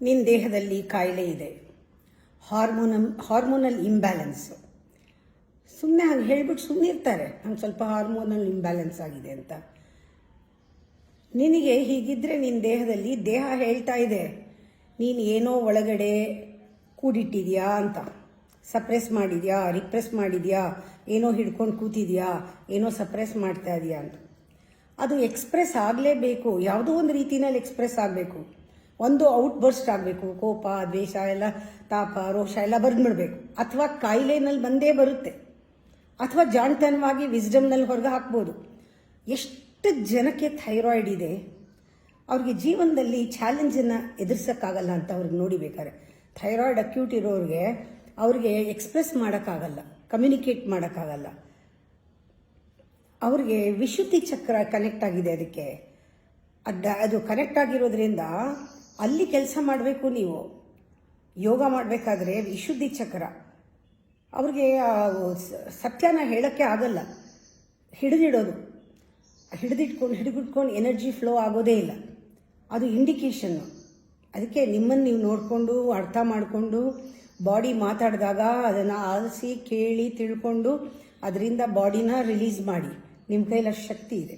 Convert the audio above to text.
ನಿನ್ನ ದೇಹದಲ್ಲಿ ಕಾಯಿಲೆ ಇದೆ, ಹಾರ್ಮೋನಲ್ ಇಂಬ್ಯಾಲೆನ್ಸು. ಸುಮ್ಮನೆ ಹಾಗೆ ಹೇಳ್ಬಿಟ್ಟು ಸುಮ್ಮನೆ ಇರ್ತಾರೆ, ನಂಗೆ ಸ್ವಲ್ಪ ಹಾರ್ಮೋನಲ್ ಇಂಬ್ಯಾಲೆನ್ಸ್ ಆಗಿದೆ ಅಂತ. ನಿನಗೆ ಹೀಗಿದ್ದರೆ ನಿನ್ನ ದೇಹದಲ್ಲಿ ದೇಹ ಹೇಳ್ತಾ ಇದೆ ನೀನು ಏನೋ ಒಳಗಡೆ ಕೂಡಿಟ್ಟಿದ್ಯಾ ಅಂತ, ಸಪ್ರೆಸ್ ಮಾಡಿದ್ಯಾ, ರಿಪ್ರೆಸ್ ಮಾಡಿದ್ಯಾ, ಏನೋ ಹಿಡ್ಕೊಂಡು ಕೂತಿದ್ಯಾ, ಏನೋ ಸಪ್ರೆಸ್ ಮಾಡ್ತಾ ಇದೆಯಾ ಅಂತ. ಅದು ಎಕ್ಸ್ಪ್ರೆಸ್ ಆಗಲೇಬೇಕು, ಯಾವುದೋ ಒಂದು ರೀತಿಯಲ್ಲಿ ಎಕ್ಸ್ಪ್ರೆಸ್ ಆಗಬೇಕು. ಒಂದು ಔಟ್ ಬರ್ಸ್ಟ್ ಆಗಬೇಕು, ಕೋಪ, ದ್ವೇಷ ಎಲ್ಲ, ತಾಪ, ರೋಷ ಎಲ್ಲ ಬರೆದ್ಬಿಡ್ಬೇಕು. ಅಥವಾ ಕಾಯಿಲೆನಲ್ಲಿ ಬಂದೇ ಬರುತ್ತೆ, ಅಥವಾ ಜಾಣತನವಾಗಿ ವಿಸ್ಡಮ್ನಲ್ಲಿ ಹೊರಗೆ ಹಾಕ್ಬೋದು. ಎಷ್ಟು ಜನಕ್ಕೆ ಥೈರಾಯ್ಡ್ ಇದೆ, ಅವ್ರಿಗೆ ಜೀವನದಲ್ಲಿ ಚಾಲೆಂಜನ್ನು ಎದುರಿಸೋಕ್ಕಾಗಲ್ಲ ಅಂತ ಅವ್ರಿಗೆ ನೋಡಿಬೇಕಾರೆ. ಥೈರಾಯ್ಡ್ ಅಕ್ಯೂಟ್ ಇರೋರಿಗೆ ಅವ್ರಿಗೆ ಎಕ್ಸ್ಪ್ರೆಸ್ ಮಾಡೋಕ್ಕಾಗಲ್ಲ, ಕಮ್ಯುನಿಕೇಟ್ ಮಾಡೋಕ್ಕಾಗಲ್ಲ. ಅವ್ರಿಗೆ ವಿಶುದ್ಧಿ ಚಕ್ರ ಕನೆಕ್ಟ್ ಆಗಿದೆ, ಅದಕ್ಕೆ ಅದು ಕನೆಕ್ಟ್ ಆಗಿರೋದ್ರಿಂದ ಅಲ್ಲಿ ಕೆಲಸ ಮಾಡಬೇಕು. ನೀವು ಯೋಗ ಮಾಡಬೇಕಾದ್ರೆ ವಿಶುದ್ಧಿ ಚಕ್ರ ಅವ್ರಿಗೆ ಸತ್ಯನ ಹೇಳೋಕ್ಕೆ ಆಗಲ್ಲ, ಹಿಡಿದಿಟ್ಕೊಂಡು ಎನರ್ಜಿ ಫ್ಲೋ ಆಗೋದೇ ಇಲ್ಲ. ಅದು ಇಂಡಿಕೇಶನ್ನು. ಅದಕ್ಕೆ ನಿಮ್ಮನ್ನು ನೀವು ನೋಡಿಕೊಂಡು ಅರ್ಥ ಮಾಡಿಕೊಂಡು ಬಾಡಿ ಮಾತಾಡಿದಾಗ ಅದನ್ನು ಆಲಿಸಿ ಕೇಳಿ ತಿಳ್ಕೊಂಡು ಅದರಿಂದ ಬಾಡಿನ ರಿಲೀಸ್ ಮಾಡಿ. ನಿಮ್ಮ ಕೈಲಿ ಅಷ್ಟು ಶಕ್ತಿ ಇದೆ.